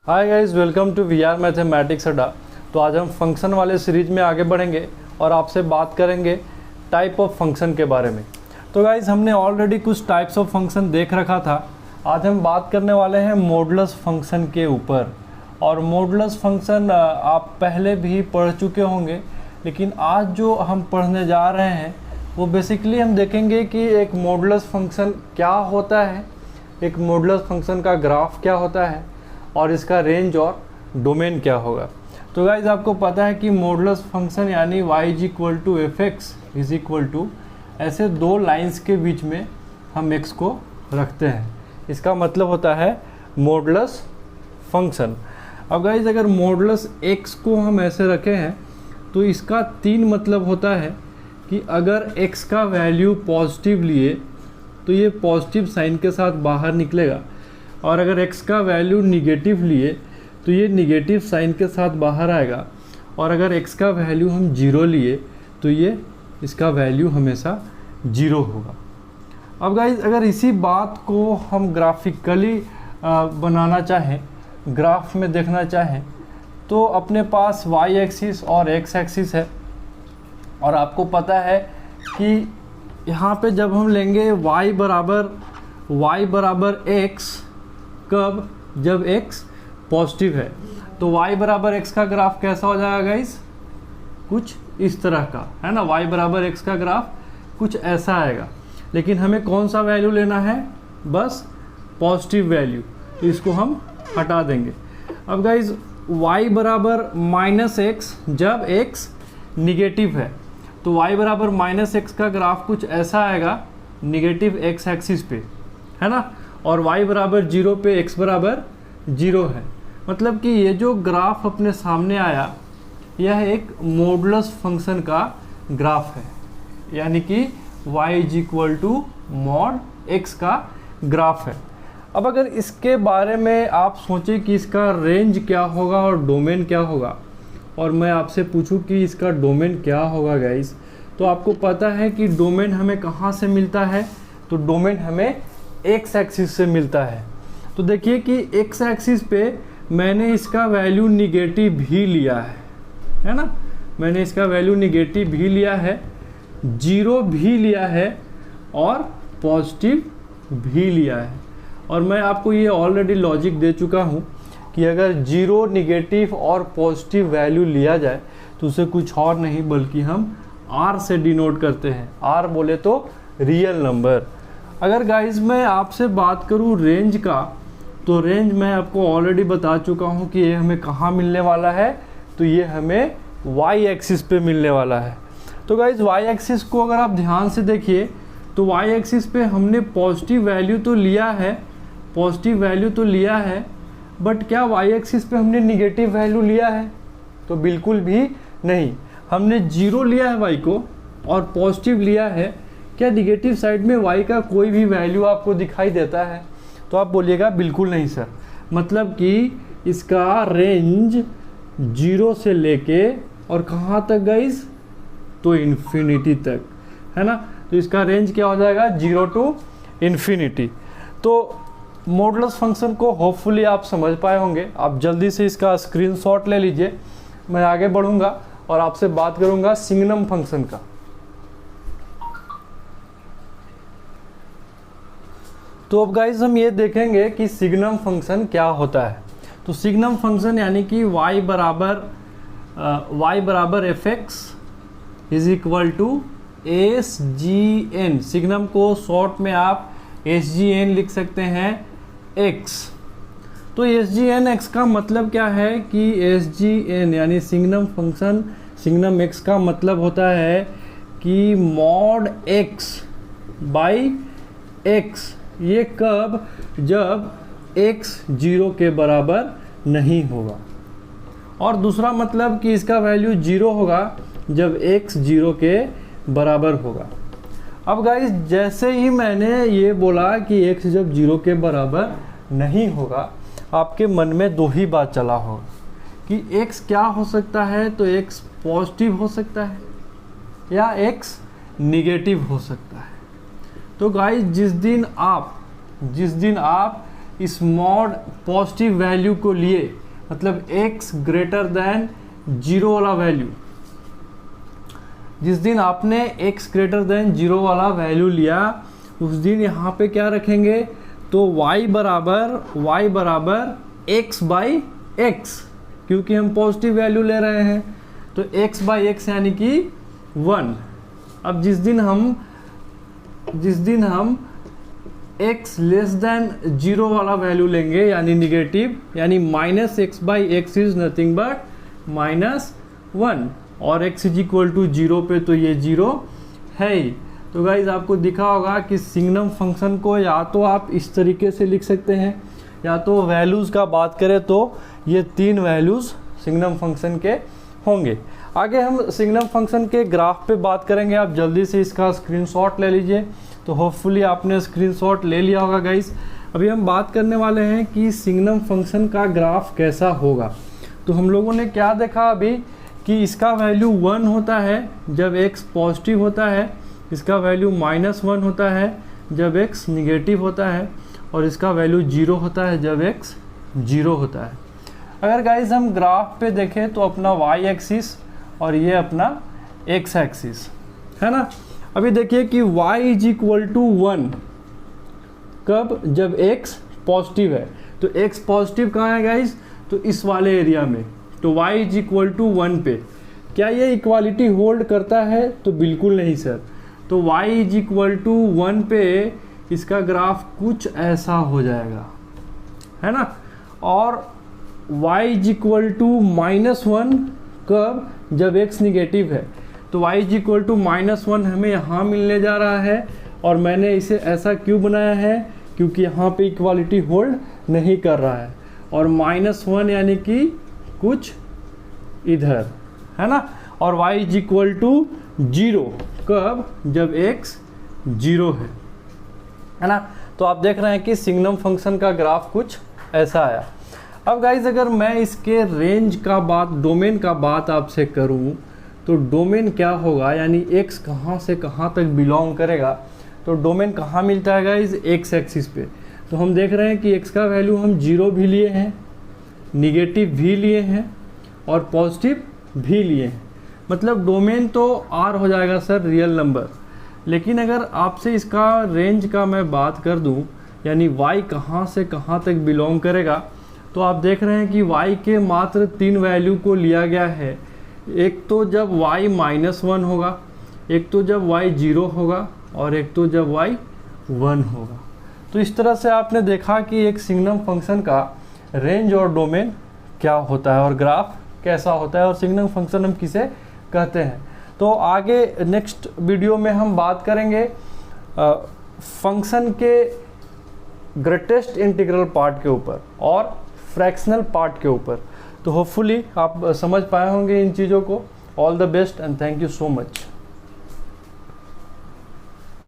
Hi guys, welcome to VR mathematics Adda. तो आज हम फंक्शन वाले सीरीज में आगे बढ़ेंगे और आपसे बात करेंगे टाइप ऑफ फंक्शन के बारे में। तो गाइस, हमने ऑलरेडी कुछ टाइप्स ऑफ फंक्शन देख रखा था। आज हम बात करने वाले हैं मॉडुलस फंक्शन के ऊपर। और मॉडुलस फंक्शन आप पहले भी पढ़ चुके होंगे, लेकिन आज जो हम पढ़ने जा रहे हैं वो बेसिकली हम देखेंगे कि एक मॉडुलस फंक्शन क्या होता है, एक मॉडुलस फंक्शन का ग्राफ क्या होता है और इसका रेंज और डोमेन क्या होगा। तो गाइज, आपको पता है कि मॉडुलस फंक्शन यानी y=f(x) ऐसे दो लाइंस के बीच में हम x को रखते हैं। इसका मतलब होता है मॉडुलस फंक्शन। अब गाइज, अगर मॉडुलस x को हम ऐसे रखे हैं तो इसका तीन मतलब होता है कि अगर x का वैल्यू पॉजिटिव लिए तो ये पॉजिटिव साइन के साथ बाहर निकलेगा, और अगर x का वैल्यू निगेटिव लिए तो ये निगेटिव साइन के साथ बाहर आएगा, और अगर x का वैल्यू हम 0 लिए तो ये इसका वैल्यू हमेशा 0 होगा। अब गाइज, अगर इसी बात को हम ग्राफिकली बनाना चाहें, ग्राफ में देखना चाहें, तो अपने पास y एक्सिस और x एक्सिस है। और आपको पता है कि यहाँ पे जब हम लेंगे y बराबर x, कब? जब x पॉजिटिव है। तो y बराबर x का ग्राफ कैसा हो जाएगा गाइस? कुछ इस तरह का, है ना। y बराबर x का ग्राफ कुछ ऐसा आएगा। लेकिन हमें कौन सा वैल्यू लेना है? बस पॉजिटिव वैल्यू। तो इसको हम हटा देंगे। अब गाइस, y बराबर -x जब x निगेटिव है, तो y बराबर -x का ग्राफ कुछ ऐसा आएगा निगेटिव x एक्सिस पे, है ना। और y बराबर 0 पे x बराबर 0 है। मतलब कि ये जो ग्राफ अपने सामने आया, यह एक मॉडुलस फंक्शन का ग्राफ है, यानी कि y=mod x का ग्राफ है। अब अगर इसके बारे में आप सोचें कि इसका रेंज क्या होगा और डोमेन क्या होगा, और मैं आपसे पूछूं कि इसका डोमेन क्या होगा गाइस, तो आपको पता है कि डोमेन हमें कहाँ से मिलता है? तो डोमेन हमें x एक्सिस से मिलता है। तो देखिए कि x एक्सिस पे मैंने इसका वैल्यू निगेटिव भी लिया है ना। मैंने इसका वैल्यू निगेटिव भी लिया है, 0 भी लिया है और पॉजिटिव भी लिया है। और मैं आपको ये ऑलरेडी लॉजिक दे चुका हूँ कि अगर 0, निगेटिव और पॉजिटिव वैल्यू लिया जाए तो उसे कुछ और नहीं बल्कि हम r से डिनोट करते हैं। r बोले तो रियल नंबर। अगर गाइज मैं आपसे बात करूँ रेंज का, तो रेंज मैं आपको ऑलरेडी बता चुका हूँ कि ये हमें कहाँ मिलने वाला है। तो ये हमें y एक्सिस पे मिलने वाला है। तो गाइज, y एक्सिस को अगर आप ध्यान से देखिए तो y एक्सिस पे हमने पॉजिटिव वैल्यू तो लिया है, बट क्या y एक्सिस पे हमने निगेटिव वैल्यू लिया है? तो बिल्कुल भी नहीं। हमने 0 लिया है y को और पॉजिटिव लिया है। क्या निगेटिव साइड में y का कोई भी वैल्यू आपको दिखाई देता है? तो आप बोलिएगा बिल्कुल नहीं सर। मतलब कि इसका रेंज 0 से लेके और कहाँ तक गाइस? तो इन्फिनिटी तक, है ना। तो इसका रेंज क्या हो जाएगा? 0 टू इन्फिनिटी। तो मॉडुलस फंक्शन को होपफुली आप समझ पाए होंगे। आप जल्दी से इसका स्क्रीनशॉट ले लीजिए। मैं आगे बढ़ूँगा और आपसे बात करूँगा सिग्नम फंक्शन का। तो अब गाइज हम ये देखेंगे कि सिग्नम फंक्शन क्या होता है। तो सिग्नम फंक्शन यानी कि y बराबर f(x) = SGN। सिग्नम को शॉर्ट में आप SGN लिख सकते हैं x। तो SGN x का मतलब क्या है कि SGN यानी सिग्नम फंक्शन, सिग्नम x का मतलब होता है कि mod x बाई x। ये कब? जब x 0 के बराबर नहीं होगा। और दूसरा मतलब कि इसका वैल्यू 0 होगा जब x 0 के बराबर होगा। अब गाइस, जैसे ही मैंने ये बोला कि x जब 0 के बराबर नहीं होगा, आपके मन में दो ही बात चला होगा कि x क्या हो सकता है। तो x पॉजिटिव हो सकता है या x निगेटिव हो सकता है। तो गाइस, जिस दिन आप स्मॉल पॉजिटिव वैल्यू को लिए, मतलब x ग्रेटर देन 0 वाला वैल्यू, जिस दिन आपने x ग्रेटर देन 0 वाला वैल्यू लिया उस दिन यहाँ पे क्या रखेंगे, तो y बराबर x बाई एक्स, क्योंकि हम पॉजिटिव वैल्यू ले रहे हैं, तो x बाई एक्स यानी कि 1। अब जिस दिन हम x लेस देन 0 वाला वैल्यू लेंगे यानी निगेटिव, यानी minus x by x is nothing but -1 और x इज इक्वल टू 0 पे तो ये 0 है ही। तो गाइज आपको दिखा होगा कि सिग्नम फंक्शन को या तो आप इस तरीके से लिख सकते हैं, या तो वैल्यूज़ का बात करें तो ये 3 वैल्यूज़ सिग्नम फंक्शन के होंगे। आगे हम सिग्नम फंक्शन के ग्राफ पे बात करेंगे। आप जल्दी से इसका स्क्रीनशॉट ले लीजिए। तो होपफुली आपने स्क्रीनशॉट ले लिया होगा गाइस। अभी हम बात करने वाले हैं कि सिग्नम फंक्शन का ग्राफ कैसा होगा। तो हम लोगों ने क्या देखा अभी कि इसका वैल्यू 1 होता है जब x पॉजिटिव होता है, इसका वैल्यू -1 होता है जब x निगेटिव होता है, और इसका वैल्यू 0 होता है जब x 0 होता है। अगर गाइस हम ग्राफ पे देखें तो अपना y एक्सिस और ये अपना x एक्सिस है ना। अभी देखिए कि y इज इक्वल टू 1 कब, जब x पॉजिटिव है। तो x पॉजिटिव कहाँ है गाइस, तो इस वाले एरिया में। तो y इज इक्वल टू 1 पे क्या ये इक्वालिटी होल्ड करता है, तो बिल्कुल नहीं सर। तो y इज इक्वल टू 1 पे इसका ग्राफ कुछ ऐसा हो जाएगा, है ना। और y इज इक्वल टू -1 कब, जब x निगेटिव है। तो y इज इक्वल टू -1 हमें यहाँ मिलने जा रहा है, और मैंने इसे ऐसा क्यों बनाया है, क्योंकि यहाँ पे इक्वालिटी होल्ड नहीं कर रहा है। और -1 यानी कि कुछ इधर, है ना। और y इज इक्वल टू 0 कब, जब x 0 है ना। तो आप देख रहे हैं कि सिग्नम फंक्शन का ग्राफ कुछ ऐसा आया। अब गाइज अगर मैं इसके रेंज का बात, डोमेन का बात आपसे करूं, तो डोमेन क्या होगा, यानी x कहां से कहां तक बिलोंग करेगा। तो डोमेन कहां मिलता है गाइज, x एक्सिस पे। तो हम देख रहे हैं कि x का वैल्यू हम 0 भी लिए हैं, निगेटिव भी लिए हैं और पॉजिटिव भी लिए हैं। मतलब डोमेन तो R हो जाएगा सर, रियल नंबर। लेकिन अगर आपसे इसका रेंज का मैं बात कर दूं, यानी y कहां से कहां तक बिलोंग करेगा, तो आप देख रहे हैं कि y के मात्र 3 वैल्यू को लिया गया है। एक तो जब y -1 होगा, एक तो जब y 0 होगा, और एक तो जब y 1 होगा। तो इस तरह से आपने देखा कि एक सिग्नम फंक्शन का रेंज और डोमेन क्या होता है और ग्राफ कैसा होता है, और सिग्नम फंक्शन हम किसे कहते हैं। तो आगे नेक्स्ट वीडियो में हम बात करेंगे फंक्शन के ग्रेटेस्ट इंटीग्रल पार्ट के ऊपर और फ्रैक्शनल पार्ट के ऊपर। तो होपफुली आप समझ पाए होंगे इन चीज़ों को। All the best and thank you so much.